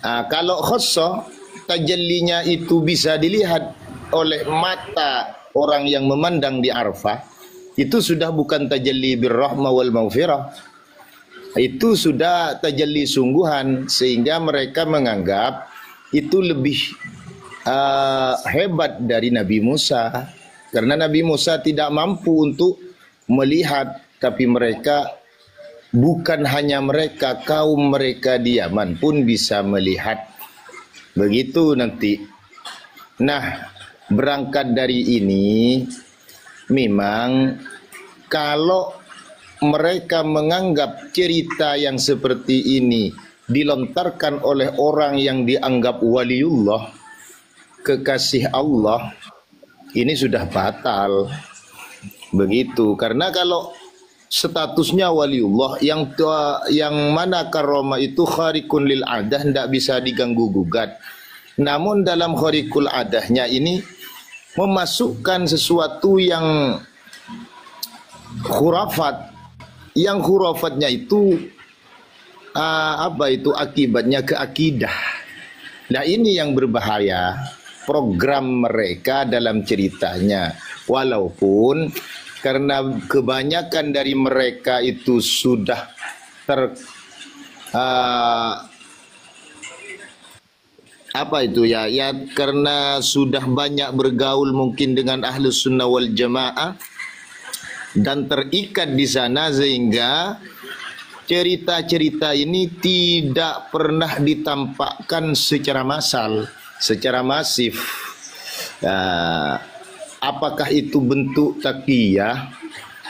Kalau khosoh, tajallinya itu bisa dilihat oleh mata orang yang memandang di Arafah, itu sudah bukan tajalli birrahmah wal maghfirah. Itu sudah tajalli sungguhan, sehingga mereka menganggap itu lebih hebat dari Nabi Musa. Karena Nabi Musa tidak mampu untuk melihat, tapi mereka, bukan hanya mereka, kaum mereka di Yaman pun bisa melihat. Begitu nanti. Nah, berangkat dari ini, memang kalau mereka menganggap cerita yang seperti ini dilontarkan oleh orang yang dianggap waliullah, kekasih Allah, ini sudah batal. Begitu. Karena kalau statusnya waliullah, yang mana karomah itu kharikun lil adah, tidak bisa diganggu gugat. Namun dalam kharikul adahnya ini memasukkan sesuatu yang khurafat. Yang khurafatnya itu akibatnya ke akidah. Nah, ini yang berbahaya, program mereka dalam ceritanya. Walaupun karena kebanyakan dari mereka itu sudah karena sudah banyak bergaul mungkin dengan ahlus sunnah wal jamaah dan terikat di sana, sehingga cerita-cerita ini tidak pernah ditampakkan secara massal, secara masif. Apakah itu bentuk taqiyah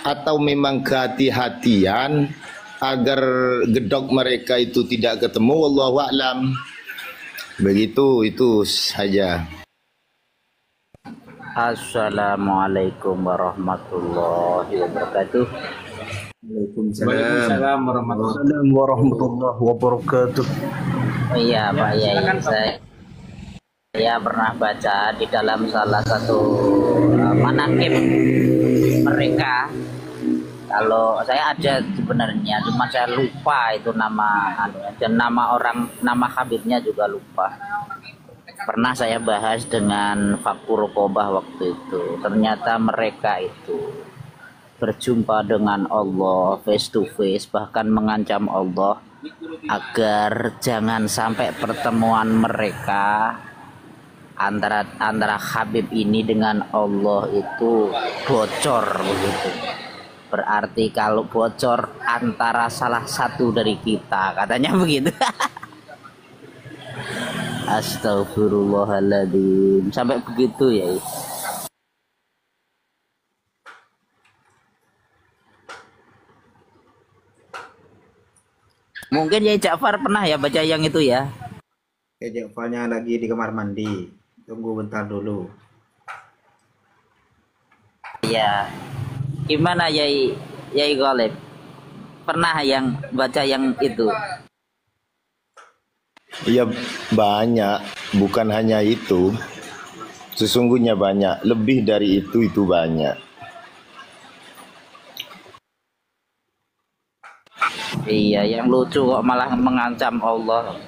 atau memang kehati-hatian agar gedok mereka itu tidak ketemu, wallahu a'lam. Begitu, itu saja. Assalamualaikum warahmatullahi wabarakatuh. Waalaikumsalam warahmatullahi wabarakatuh. Iya Pak Yai, saya pernah baca di dalam salah satu manaqib mereka. Kalau saya ada sebenarnya, cuma saya lupa itu nama dan nama Habibnya juga lupa. Pernah saya bahas dengan Fakur Rokobah waktu itu. Ternyata mereka itu berjumpa dengan Allah face to face, bahkan mengancam Allah agar jangan sampai pertemuan mereka antara Habib ini dengan Allah itu bocor begitu. Berarti kalau bocor antara salah satu dari kita, katanya begitu. Astagfirullahaladzim, sampai begitu ya. Mungkin ya Ja'far pernah ya baca yang itu ya. Ja'farnya lagi di kamar mandi. Tunggu bentar dulu. Iya. Gimana Yai Ghalib? Pernah yang baca yang itu? Iya, banyak, bukan hanya itu. Sesungguhnya banyak, lebih dari itu banyak. Iya, yang lucu kok malah mengancam Allah.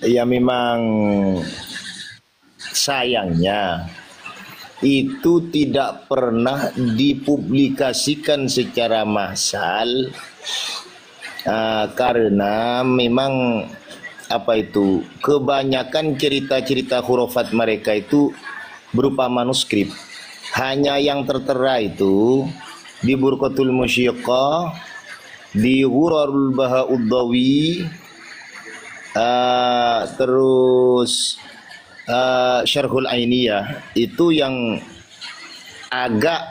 Iya, memang sayangnya itu tidak pernah dipublikasikan secara massal, karena memang kebanyakan cerita-cerita khurafat mereka itu berupa manuskrip. Hanya yang tertera itu di Burqatul Musyiqah, di Ghurarul Baha'uddawi, terus Syarhul Ainiyah, itu yang agak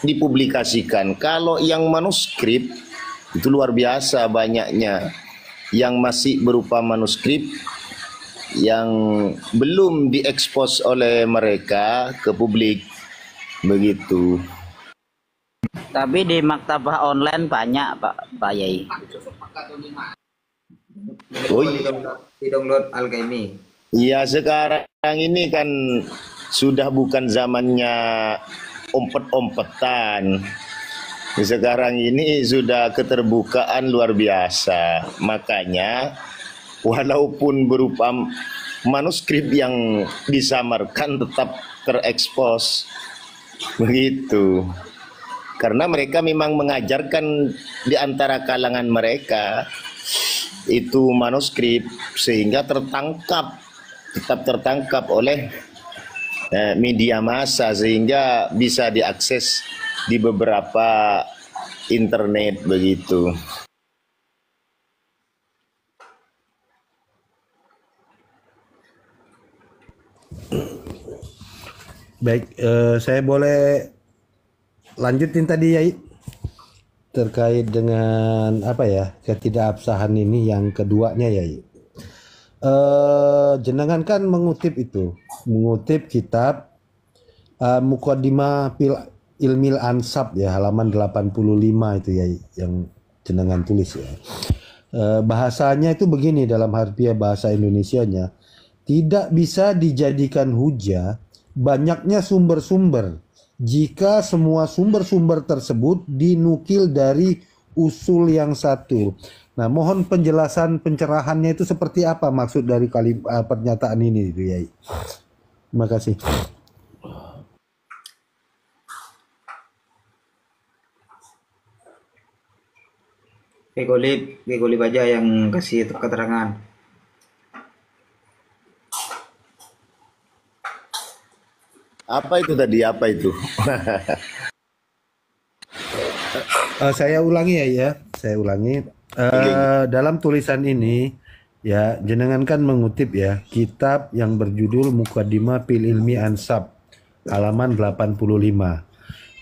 dipublikasikan. Kalau yang manuskrip itu luar biasa banyaknya, yang masih berupa manuskrip yang belum diekspos oleh mereka ke publik. Begitu. Tapi di maktabah online banyak Pak Yai. Oh, di download Al-Kaimi. Iya, sekarang ini kan sudah bukan zamannya ompet-ompetan. Sekarang ini sudah keterbukaan luar biasa. Makanya walaupun berupa manuskrip yang disamarkan tetap terekspos. Begitu. Karena mereka memang mengajarkan di antara kalangan mereka itu manuskrip sehingga tetap tertangkap oleh media massa sehingga bisa diakses di beberapa internet begitu. Baik, saya boleh lanjutin tadi ya, terkait dengan apa ya, ketidakabsahan ini yang keduanya ya. Jenengan kan mengutip kitab Muqaddimah fil Ilmil Ansab ya, halaman 85 itu ya, yang jenengan tulis ya. Bahasanya itu begini dalam harfiah bahasa Indonesianya, tidak bisa dijadikan hujah banyaknya sumber-sumber jika semua sumber-sumber tersebut dinukil dari usul yang satu. Nah, mohon penjelasan pencerahannya itu seperti apa maksud dari pernyataan ini itu ya. Terima kasih. Golib aja yang kasih keterangan. Apa itu tadi? Apa itu? Saya ulangi ya. Saya ulangi. Dalam tulisan ini ya, jenengan kan mengutip ya kitab yang berjudul Muqaddimah fil Ilmi Ansab halaman 85.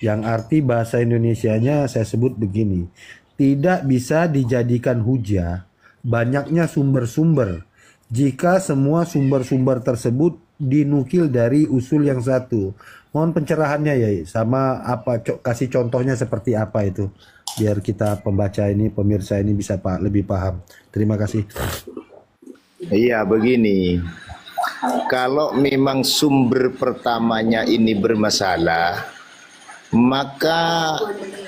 Yang arti bahasa Indonesianya saya sebut begini. Tidak bisa dijadikan hujah banyaknya sumber-sumber jika semua sumber-sumber tersebut dinukil dari usul yang satu. Mohon pencerahannya ya, sama apa, kasih contohnya seperti apa itu, biar kita pembaca ini, pemirsa ini bisa lebih paham. Terima kasih. Iya, begini. Kalau memang sumber pertamanya ini bermasalah, maka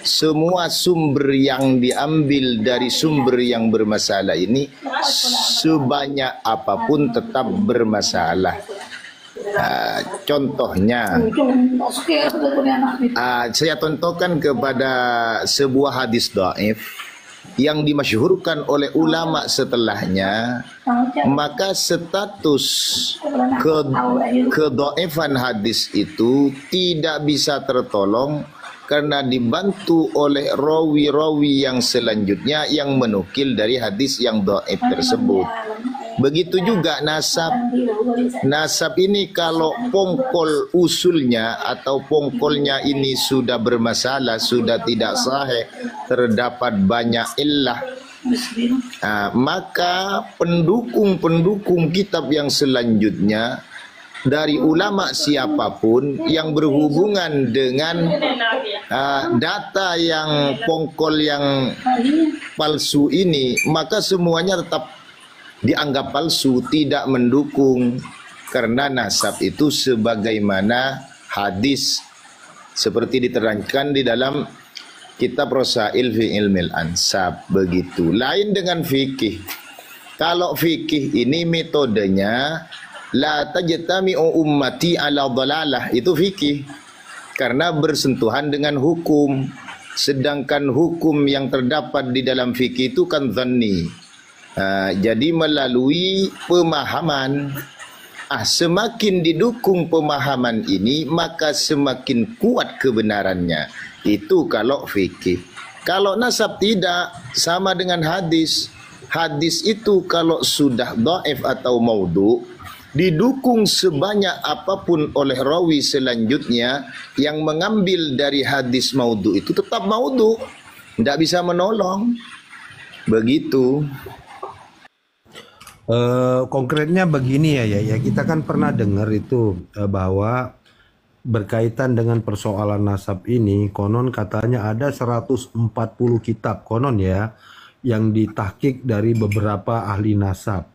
semua sumber yang diambil dari sumber yang bermasalah ini sebanyak apapun tetap bermasalah. Contohnya, saya contohkan kepada sebuah hadis dhaif yang dimasyhurkan oleh ulama setelahnya, maka status kedhaifan hadis itu tidak bisa tertolong karena dibantu oleh rawi-rawi yang selanjutnya yang menukil dari hadis yang dhaif tersebut. Begitu juga nasab. Nasab ini kalau pongkol usulnya atau pongkolnya ini sudah bermasalah, sudah tidak sahih, terdapat banyak illah, maka pendukung-pendukung kitab yang selanjutnya dari ulama siapapun yang berhubungan dengan data yang pongkol yang palsu ini, maka semuanya tetap dianggap palsu, tidak mendukung, karena nasab itu sebagaimana hadis seperti diterangkan di dalam kitab Rasail fi Ilmil Ansab. Begitu. Lain dengan fikih. Kalau fikih ini metodenya la tajtami'u ummati ala dhalalah, itu fikih karena bersentuhan dengan hukum. Sedangkan hukum yang terdapat di dalam fikih itu kan dhanni. Jadi melalui pemahaman, semakin didukung pemahaman ini maka semakin kuat kebenarannya. Itu kalau fikih. Kalau nasab tidak, sama dengan hadis. Hadis itu kalau sudah dhaif atau maudhu, didukung sebanyak apapun oleh rawi selanjutnya yang mengambil dari hadis maudhu itu tetap maudhu, tidak bisa menolong. Begitu. Konkretnya begini ya, kita kan pernah dengar itu bahwa berkaitan dengan persoalan nasab ini, konon katanya ada 140 kitab konon ya yang ditahqiq dari beberapa ahli nasab.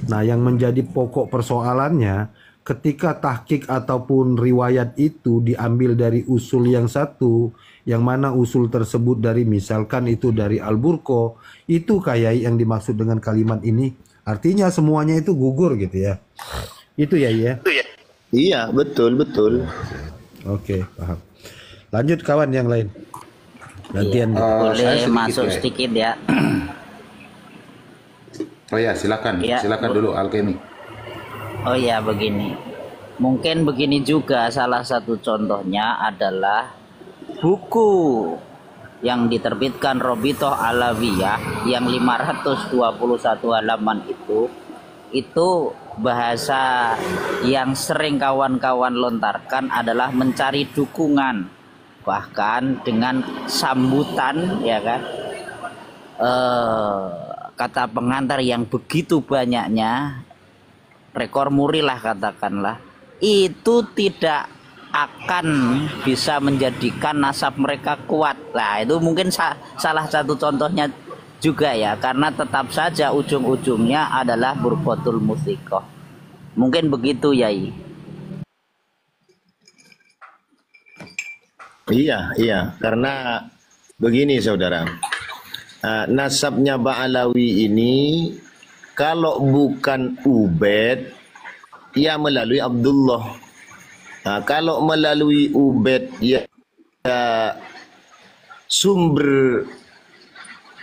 Nah, yang menjadi pokok persoalannya, ketika tahqiq ataupun riwayat itu diambil dari usul yang satu, yang mana usul tersebut dari misalkan itu dari Al-Burqa, itu kayak yang dimaksud dengan kalimat ini artinya semuanya itu gugur gitu ya. Itu ya ya. Iya, betul, betul. Oke, paham. Lanjut kawan yang lain. Gantian. Boleh masuk sedikit ya. Oh ya, silakan. Ya, silakan dulu Alkemi. Oh ya, begini. Mungkin begini juga, salah satu contohnya adalah buku yang diterbitkan Robitoh Alawiyah yang 521 halaman itu bahasa yang sering kawan-kawan lontarkan adalah mencari dukungan, bahkan dengan sambutan ya kan, kata pengantar yang begitu banyaknya, rekor muri lah katakanlah, itu tidak akan bisa menjadikan nasab mereka kuat. Nah itu mungkin salah satu contohnya juga ya, karena tetap saja ujung-ujungnya adalah burqatul musiqah. Mungkin begitu Yai. Iya, karena begini saudara, nasabnya Ba'alawi ini kalau bukan Ubaid, ya melalui Abdullah. Kalau melalui Ubaid, ya sumber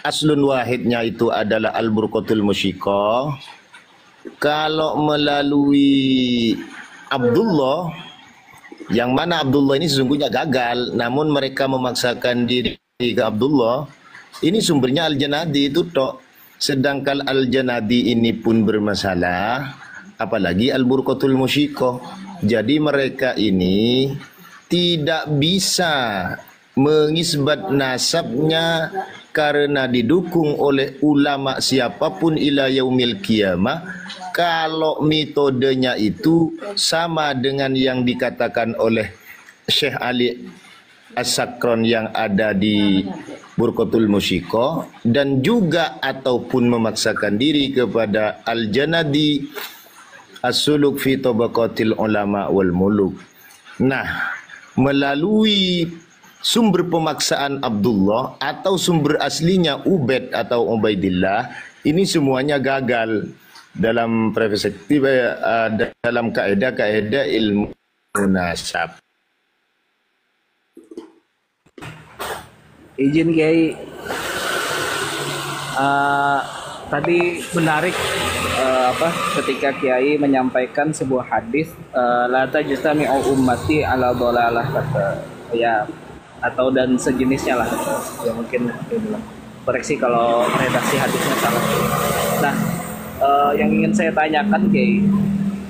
aslun wahidnya itu adalah Al-Burqatul Musiqah. Kalau melalui Abdullah, yang mana Abdullah ini sesungguhnya gagal, namun mereka memaksakan diri ke Abdullah, ini sumbernya Al-Janadi itu tok. Sedangkan Al-Janadi ini pun bermasalah, apalagi Al-Burqatul Musiqah. Jadi mereka ini tidak bisa mengisbat nasabnya karena didukung oleh ulama siapapun ila yaumil qiyamah. Kalau metodenya itu sama dengan yang dikatakan oleh Syekh Ali As-Sakron yang ada di Burqatul Musiqah, dan juga ataupun memaksakan diri kepada Al-Janadi As-Suluk fi Tabaqatil Ulama wal Muluk. Nah, melalui sumber pemaksaan Abdullah atau sumber aslinya Ubaid atau Ubaidillah, ini semuanya gagal dalam perspektif dalam kaidah-kaidah ilmu nasab. Izin Kiai, tadi menarik ketika Kiai menyampaikan sebuah hadis, la tajtami'u ummati ala dhalalah, kata ya, atau dan sejenisnya lah ya, mungkin inilah. Koreksi kalau redaksi hadisnya salah. Nah, yang ingin saya tanyakan Kiai,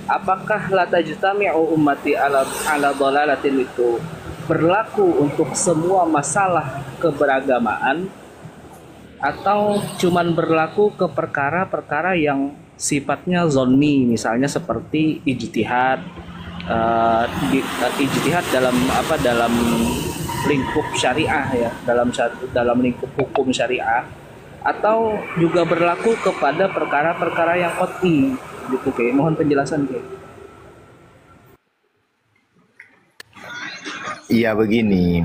apakah la tajtami'u ummati ala dhalalatin itu berlaku untuk semua masalah keberagamaan, atau cuman berlaku ke perkara-perkara yang sifatnya zonni, misalnya seperti ijtihad, ijtihad dalam lingkup syariah ya, dalam lingkup hukum syariah, atau juga berlaku kepada perkara-perkara yang qat'i gitu. Oke, mohon penjelasan Oke. Iya begini,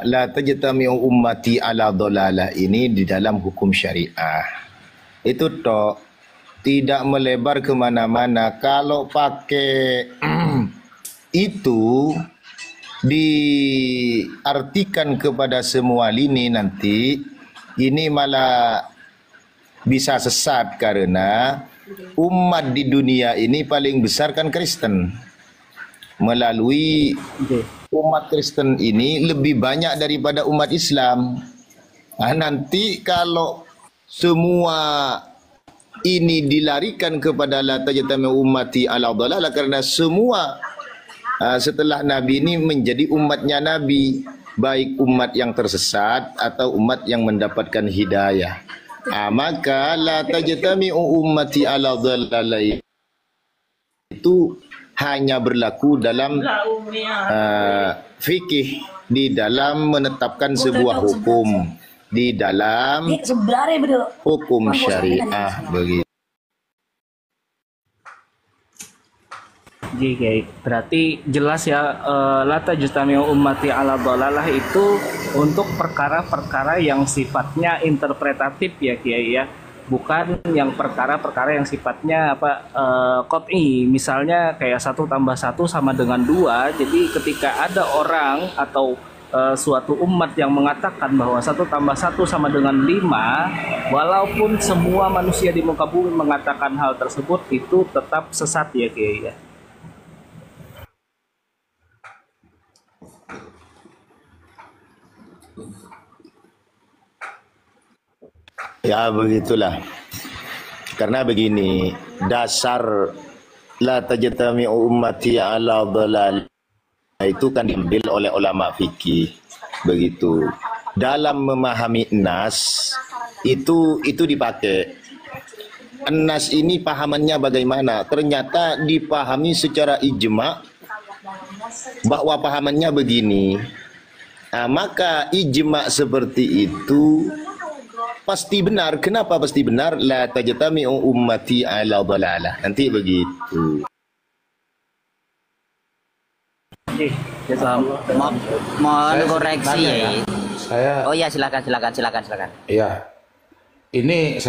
la tajtami'u ummati ala dhalalah ini di dalam hukum syariah itu tok, tidak melebar kemana-mana. Kalau pakai itu diartikan kepada semua lini, nanti ini malah bisa sesat, karena umat di dunia ini paling besar kan Kristen. Melalui umat Kristen ini lebih banyak daripada umat Islam. Nanti kalau semua ini dilarikan kepada la tajtami'u ummati ala dhalalah, karena semua setelah Nabi ini menjadi umatnya Nabi, baik umat yang tersesat atau umat yang mendapatkan hidayah. Maka la tajtami'u ummati ala dhalalah itu hanya berlaku dalam fikih, di dalam menetapkan sebuah hukum, di dalam hukum syariah begitu. Kiai. Berarti jelas ya, la tajtami'u ummati ala dhalalah itu untuk perkara-perkara yang sifatnya interpretatif ya Kiai ya. Bukan yang perkara-perkara yang sifatnya qat'i. Misalnya kayak 1+1 sama dengan 2. Jadi ketika ada orang atau suatu umat yang mengatakan bahwa 1+1 sama dengan 5, walaupun semua manusia di muka bumi mengatakan hal tersebut, itu tetap sesat ya Kiai ya. Ya begitulah. Karena begini, dasar la tajtami'u ummati ala dhalal itu kan diambil oleh ulama fikih. Begitu. Dalam memahami nas itu dipakai. Nas ini pahamannya bagaimana? Ternyata dipahami secara ijma bahwa pahamannya begini. Nah, maka ijma seperti itu pasti benar. Kenapa pasti benar? La tajtami'u ummati ala dhalalah. Nanti begitu. Mohon koreksi ya. Saya Oh ya, silakan. Iya. Ini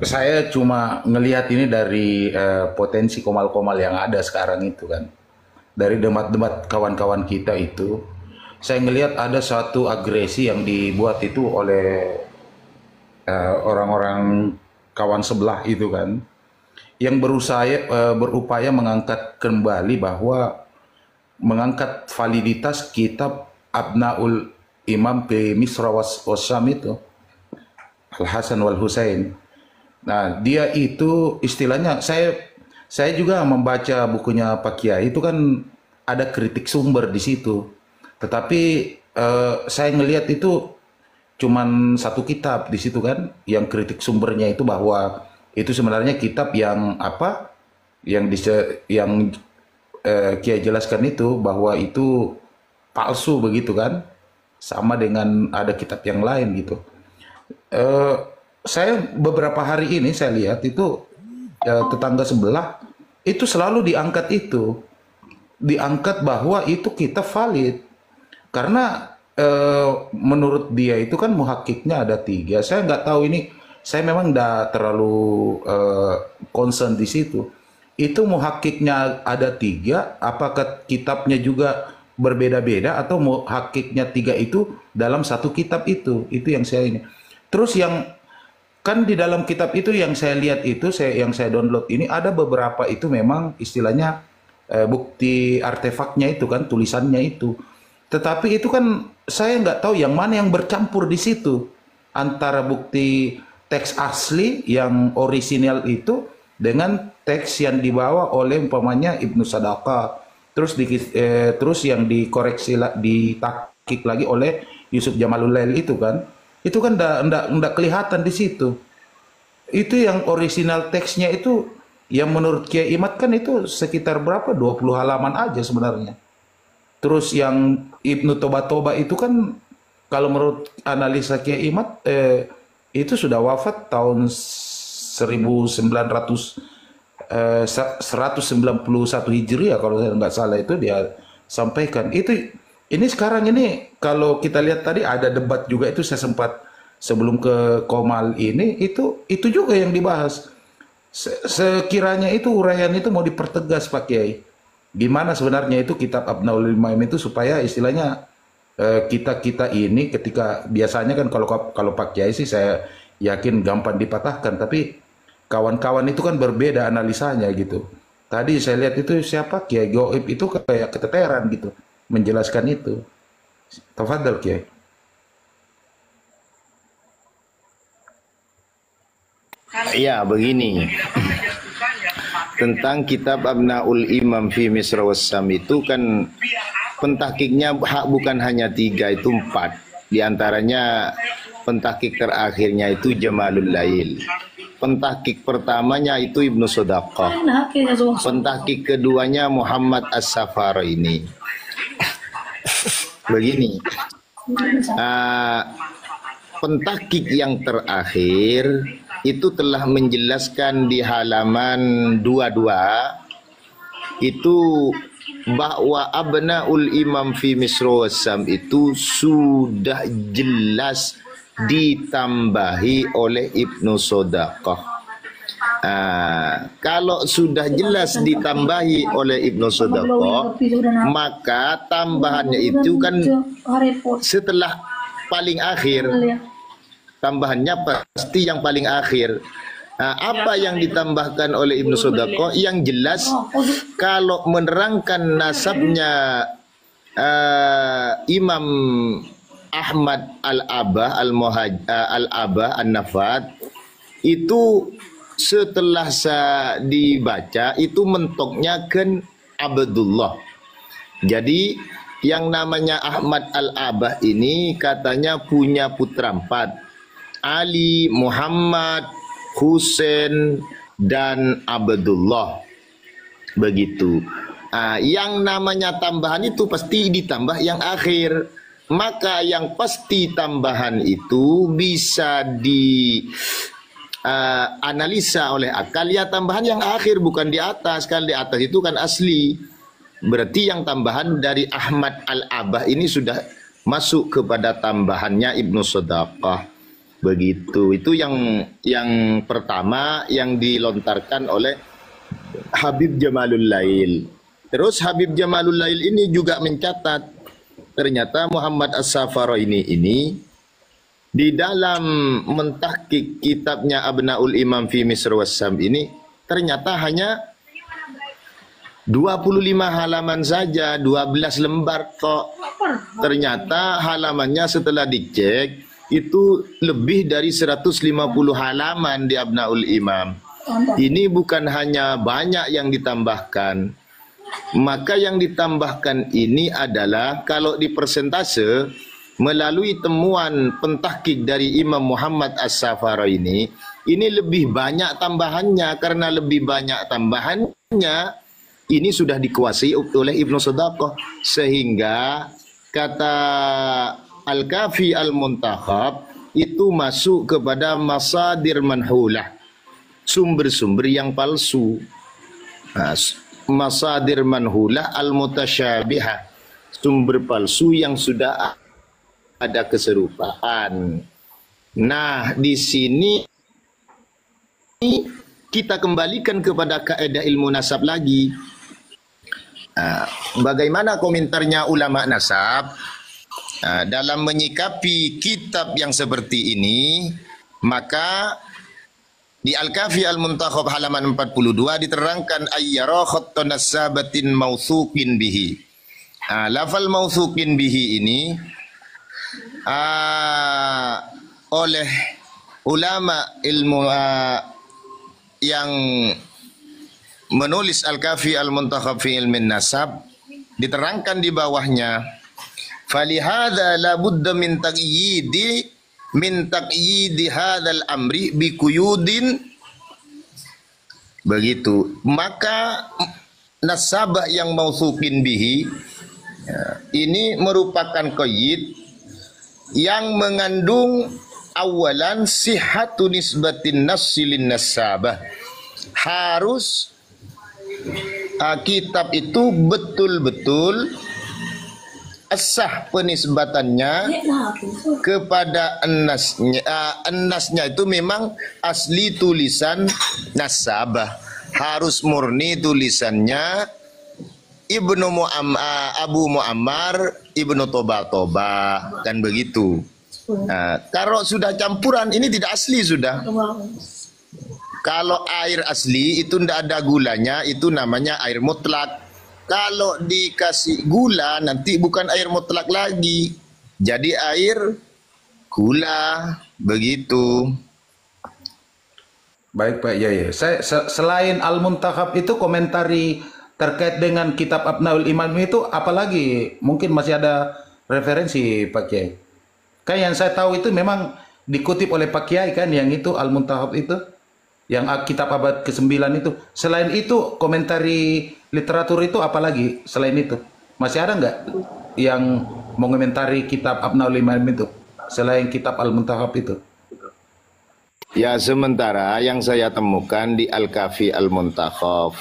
saya cuma ngelihat ini dari potensi komal-komal yang ada sekarang itu kan. Dari debat-debat kawan-kawan kita itu, saya ngelihat ada suatu agresi yang dibuat itu oleh orang-orang kawan sebelah itu kan, yang berupaya mengangkat kembali bahwa mengangkat validitas kitab Abnaul Imam fi Misra was-Syam itu, Al-Hasan wal Husain. Nah, dia itu istilahnya, saya juga membaca bukunya Pak Kiai itu kan ada kritik sumber di situ. Tetapi saya ngelihat itu cuman satu kitab di situ kan, yang kritik sumbernya itu bahwa itu sebenarnya kitab yang Kiai jelaskan itu bahwa itu palsu begitu kan, sama dengan ada kitab yang lain gitu. Saya beberapa hari ini saya lihat itu tetangga sebelah itu selalu diangkat bahwa itu kitab valid karena menurut dia itu kan muhakiknya ada 3. Saya nggak tahu ini, saya memang nggak terlalu concern di situ. Itu muhakiknya ada 3, apakah kitabnya juga berbeda-beda atau muhakiknya 3 itu dalam satu kitab itu yang saya ini. Terus yang kan di dalam kitab itu yang saya lihat itu, yang saya download ini ada beberapa itu memang istilahnya bukti artefaknya itu kan, tulisannya itu. Tetapi itu kan saya nggak tahu yang mana yang bercampur di situ antara bukti teks asli yang orisinal itu dengan teks yang dibawa oleh umpamanya Ibnu Sadaqah, terus yang dikoreksi ditakik lagi oleh Yusuf Jamalulail itu kan ndak kelihatan di situ. Itu yang orisinal teksnya itu yang menurut Kiai Imad kan itu sekitar berapa, 20 halaman aja sebenarnya. Terus yang Ibnu Toba itu kan kalau menurut analisa Kiai Imad itu sudah wafat tahun 191 Hijriah kalau saya nggak salah, itu dia sampaikan. Ini sekarang ini kalau kita lihat tadi ada debat juga itu, saya sempat sebelum ke Komal ini itu juga yang dibahas. Sekiranya itu uraian itu mau dipertegas Pak Kiai, gimana sebenarnya itu kitab Abnaul Imam itu supaya istilahnya kita ini ketika biasanya kan kalau Pak Kiai sih saya yakin gampang dipatahkan, tapi kawan-kawan itu kan berbeda analisanya gitu. Tadi saya lihat itu siapa, Kiai Goib itu kayak keteteran gitu menjelaskan itu. Tafadhal Kiai. Ya begini, tentang kitab Abnaul Imam fi Misra was-Syam itu kan pentahkiknya bukan hanya 3, itu 4. Di antaranya pentahkik terakhirnya itu Jamalul Lail. Pentahkik pertamanya itu Ibnu Sadaqah. Pentahkik keduanya Muhammad As-Safaraini. Begini, pentahkik yang terakhir itu telah menjelaskan di halaman 22 itu bahwa abnaul imam fi Misra wassam itu sudah jelas ditambahi oleh Ibnu Sodaqah. Kalau sudah jelas ditambahi oleh Ibnu Sodaqah, maka tambahannya itu kan setelah paling akhir. Tambahannya pasti yang paling akhir. Apa yang ditambahkan oleh Ibnu Sodaqah? Yang jelas kalau menerangkan nasabnya Imam Ahmad Al-Abah Al-Abah An-Nafat itu setelah saya dibaca itu mentoknya kan Abdullah. Jadi yang namanya Ahmad Al-Abah ini katanya punya putra 4, Ali, Muhammad, Husain, dan Abdullah. Begitu. Yang namanya tambahan itu pasti ditambah yang akhir. Maka yang pasti tambahan itu bisa di analisa oleh akal, ya tambahan yang akhir bukan di atas. Kan di atas itu kan asli. Berarti yang tambahan dari Ahmad Al-Abah ini sudah masuk kepada tambahannya Ibnu Sodaqah. Begitu. Itu yang pertama yang dilontarkan oleh Habib Jamalul Lail. Terus Habib Jamalul Lail ini juga mencatat ternyata Muhammad As-Safarini ini di dalam mentahqiq kitabnya Abnaul Imam fi Misr wassam ini ternyata hanya 25 halaman saja, 12 lembar kok. Ternyata halamannya setelah dicek itu lebih dari 150 halaman di Abnaul Imam. Ini bukan hanya banyak yang ditambahkan. Maka yang ditambahkan ini adalah kalau di persentase melalui temuan pentahqiq dari Imam Muhammad As-Safarini ini lebih banyak tambahannya. Karena lebih banyak tambahannya ini sudah dikuasai oleh Ibnu Sodaqah, sehingga kata Al-Kafi Al-Muntakhab itu masuk kepada masadir manhulah, sumber-sumber yang palsu. Masadir manhulah al-mutasyabihah, sumber palsu yang sudah ada keserupaan. Nah, di sini kita kembalikan kepada kaidah ilmu nasab lagi. Bagaimana komentarnya ulama nasab dalam menyikapi kitab yang seperti ini? Maka di Al-Kafi Al-Muntakhab halaman 42 diterangkan ayyara khatta nasabatin mausuqin bihi. Lafal mausuqin bihi ini oleh ulama ilmu yang menulis Al-Kafi Al-Muntakhab fi ilmin nasab diterangkan di bawahnya, falihada la budda min taqyidi hadzal amri bi quyudin. Begitu. Maka nasabah yang mausuqin bihi ini merupakan qayyid yang mengandung awalan sihhatu nisbatin nassilin nasabah. Harus kitab itu betul-betul sah penisbatannya kepada enasnya itu memang asli tulisan nasabah, harus murni tulisannya Abu Muammar Ibnu Toba kan begitu. Kalau sudah campuran ini tidak asli sudah. Kalau air asli itu tidak ada gulanya, itu namanya air mutlak. Kalau dikasih gula nanti bukan air mutlak lagi, jadi air gula. Begitu. Baik Pak Yaya. Saya selain Al-Muntakhab itu komentari terkait dengan kitab Abnaul Imam itu apalagi mungkin masih ada referensi Pak Kiai? Kan yang saya tahu itu memang dikutip oleh Pak Kiai kan, yang itu Al-Muntakhab itu, yang kitab abad ke-9 itu. Selain itu komentari literatur itu apalagi selain itu? Masih ada nggak yang mengomentari kitab Abnaul Imam itu selain kitab Al-Muntakhab itu? Ya, sementara yang saya temukan di Al-Kafi Al-Muntakhab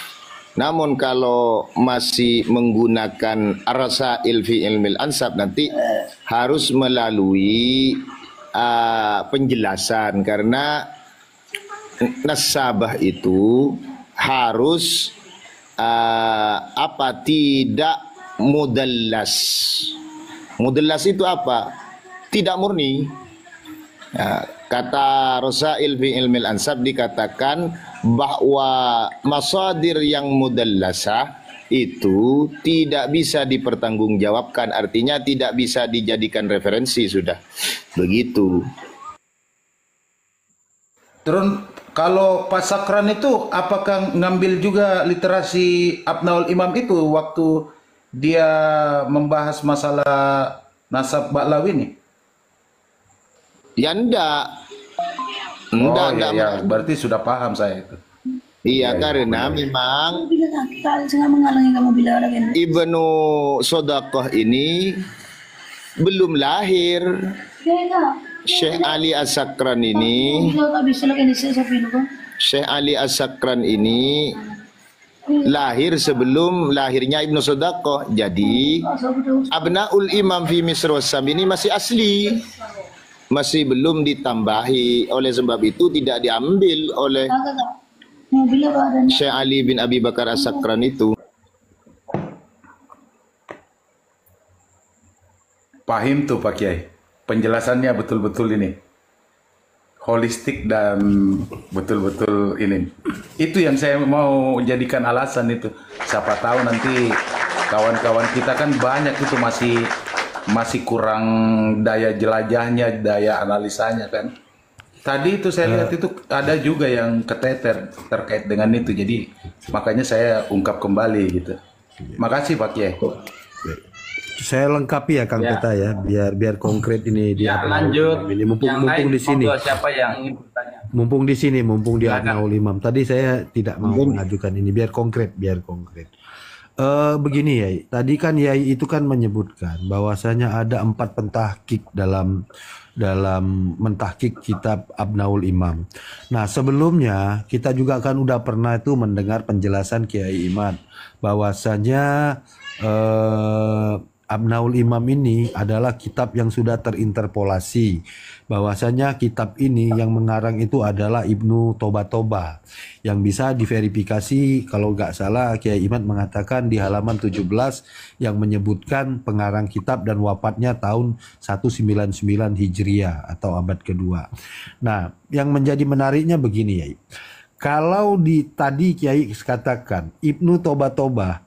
Namun kalau masih menggunakan ar-rasail fi ilmil ansab nanti harus melalui penjelasan, karena nasabah itu harus tidak mudallas. Mudallas itu apa? Tidak murni. Kata Rasail fi ilmil ansab dikatakan bahwa masadir yang mudallasah itu tidak bisa dipertanggungjawabkan, artinya tidak bisa dijadikan referensi sudah. Begitu. Terus kalau Pak Sakran itu apakah ngambil juga literasi Abnaul Imam itu waktu dia membahas masalah nasab Ba'lawi ini? Ya enggak. Oh iya, berarti sudah paham saya itu. Iya, karena memang Ibnu Sodaqah ini belum lahir. Syekh Ali As-Sakran ini lahir sebelum lahirnya Ibnu Sodaqah. Jadi Abnaul Imam fi Misr Wassam ini masih asli, masih belum ditambahi. Oleh sebab itu tidak diambil oleh Syekh Ali bin Abi Bakar As-Sakran itu. Paham tuh Pak Kiai, penjelasannya betul-betul ini holistik dan betul-betul ini. Itu yang saya mau jadikan alasan itu. Siapa tahu nanti kawan-kawan kita kan banyak itu masih kurang daya jelajahnya, daya analisanya kan. Tadi itu saya lihat itu ada juga yang keteter terkait dengan itu. Jadi makanya saya ungkap kembali gitu. Makasih Pak Kiai. Saya lengkapi ya Kang Peta ya, biar konkret ini Ya, lanjut. Ini mumpung di sini. Siapa yang ingin bertanya? Mumpung di Abnaul Imam. Tadi saya tidak mau mengajukan ini, biar konkret. Begini Yai, tadi kan Yai itu kan menyebutkan bahwasanya ada 4 pentahkik dalam mentahkik kitab Abnaul Imam. Nah sebelumnya kita juga kan udah pernah itu mendengar penjelasan Kiai Iman bahwasanya Abnaul Imam ini adalah kitab yang sudah terinterpolasi. Bahwasanya kitab ini yang mengarang itu adalah Ibnu Toba yang bisa diverifikasi, kalau nggak salah Kiai Iman mengatakan di halaman 17 yang menyebutkan pengarang kitab dan wafatnya tahun 199 Hijriah atau abad kedua. Nah, yang menjadi menariknya begini ya. Kalau tadi Kiai katakan Ibnu Toba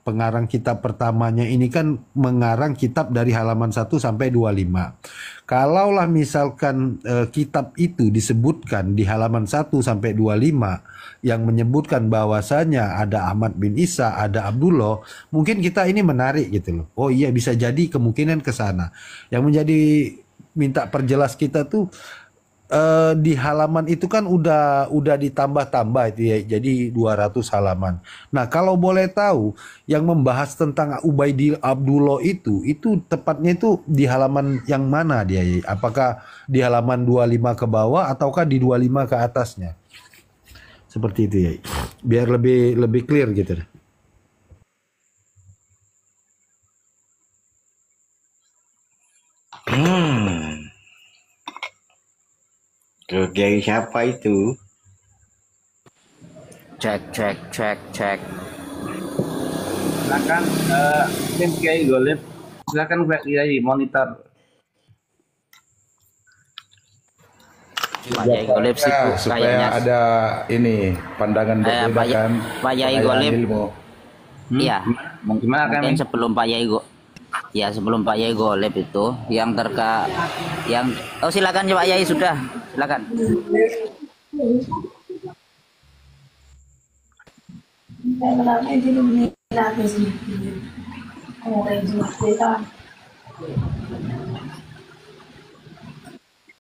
pengarang kitab pertamanya ini kan mengarang kitab dari halaman 1 sampai 25. Kalaulah misalkan kitab itu disebutkan di halaman 1 sampai 25 yang menyebutkan bahwasanya ada Ahmad bin Isa, ada Abdullah, mungkin kita ini menarik gitu loh. Oh iya, bisa jadi kemungkinan ke sana. Yang menjadi minta perjelas kita tuh di halaman itu kan udah ditambah-tambah itu ya, jadi 200 halaman. Nah kalau boleh tahu yang membahas tentang Ubaidillah Abdullah itu tepatnya itu di halaman yang mana dia? Apakah di halaman 25 ke bawah ataukah di 25 ke atasnya? Seperti itu ya, biar lebih clear gitu. Kiai siapa itu? Cek. Silakan tim Kiai Golib. Silakan Kiai monitor. Pak Yai Golib sih Supaya kayaknya. ada ini pandangan berbeda kan. Pak Yai Golib. Gimana Iya. Mungkin kan? sebelum Pak Yai Golib itu yang silakan Pak Yai sudah. Silakan.